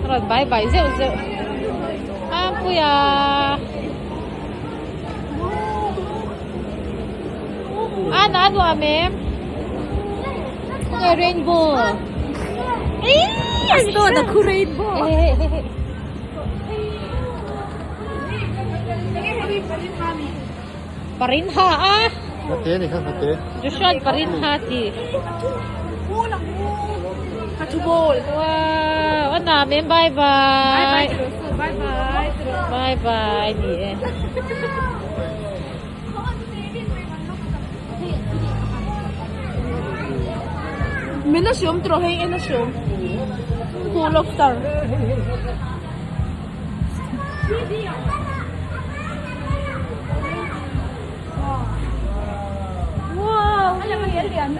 rồi bye bye rượu rượu kuya ano ma'am rainbow Ito na ku rainbow. Parinha Hati ni kan hati. Joshua parinha ti Katubol. wow ano ma'am bye bye Bye bye. bye bye ni Minasyon, trohe inasyon. Full of star. Wow! Alam mo yan?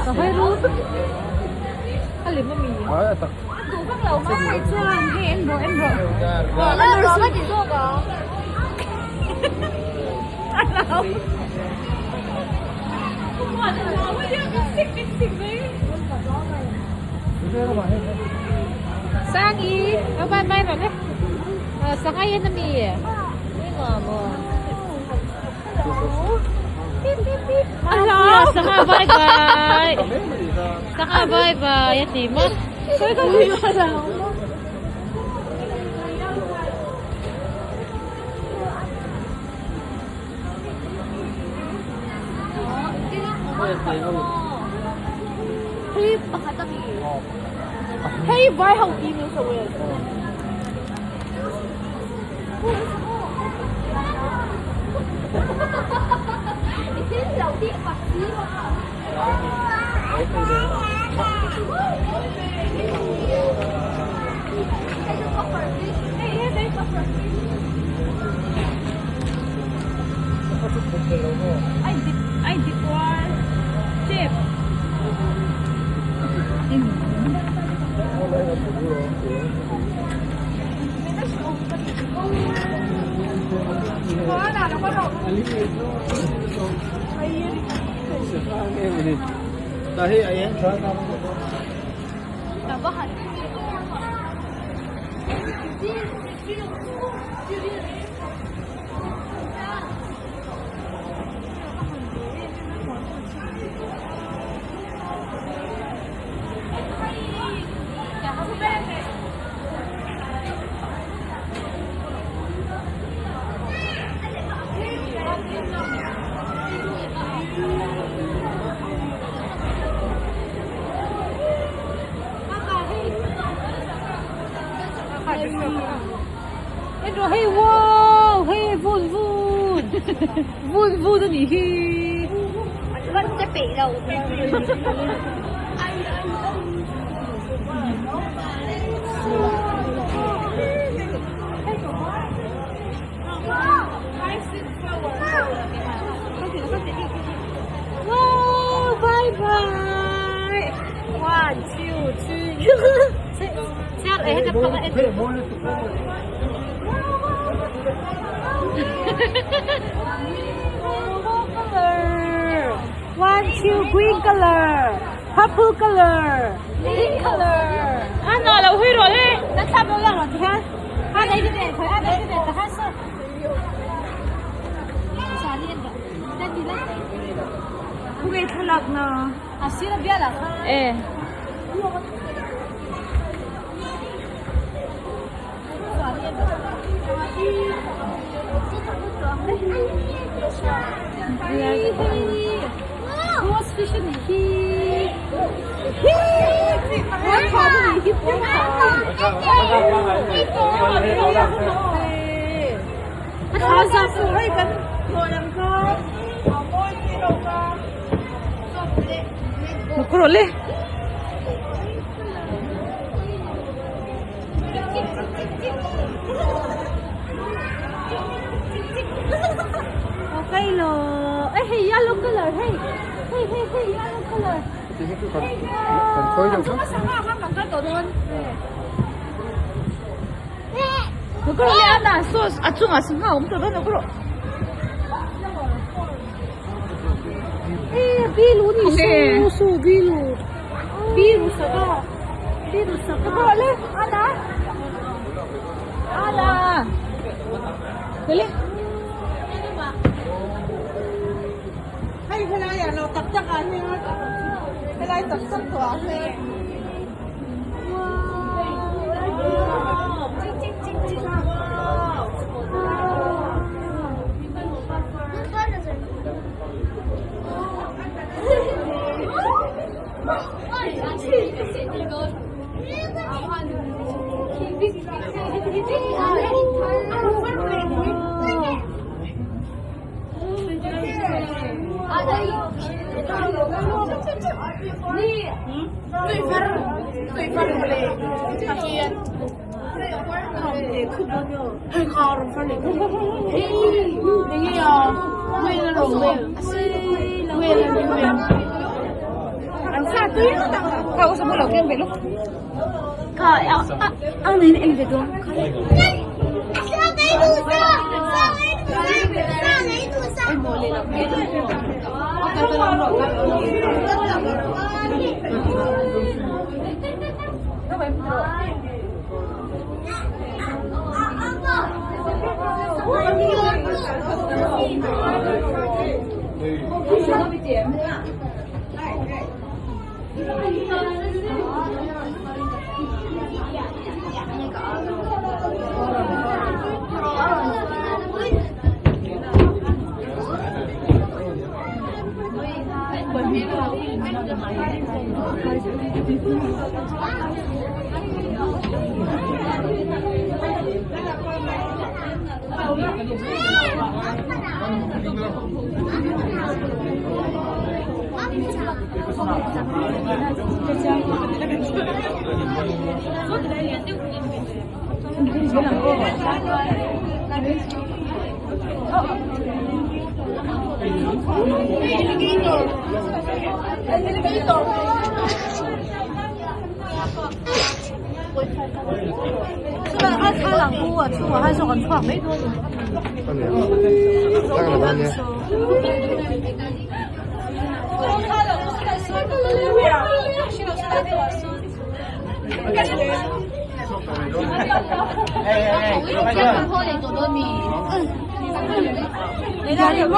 Sakay ro Alim mo mi Ah, tak. Hey, Enbro. Sangi bye bye rồi đấy sakay yan na mi Ay nga mo Hello? Saka bye bye Saka bye bye Yan di mo Kaya ka hindi mo alam. Hey, pakataki. Hey, bye, how do you sa well? I did one chip. Dahil ayan sa Tabahan. Em rồi hey wow hey vun vun vun vun đó nhỉ hi Vẫn sẽ bị đầu. wow bye bye 1, 2, 3. Sir eh na pa Color. 1, 2, green color. Purple color. Pink color. ano là huy rồi đấy Nó sắp nó lần rồi thì ha. Hai đây cái này, phải hai đây cái này là hai sơ. Xả liên rồi. Lên đi lên. Không biết thật lọc nào. À, xí là biết là. eh Xả liên rồi. What's fishing here? What problem is it? How's that for? Hey, can go làm con. Ôi, cái đầu con. một cái rồi lên Okay lo. Eh, hey, yellow color. Hey, yellow color. còn khối đâu Không có sao không bằng cái tổ đơn. một cái rồi lên à so à chung à sinh hao một cái đó một cái rồi Eh, bilu ni. Okay. So bilu. 비루스가 그래 하나 하나. Dali. hay cái này là tập chắc ăn nha cái này tập chắc tỏa nè Kau usah bola game belum. ang nini dito他两姑啊，出我还是很创没多。半年，大概半年。你那里肉，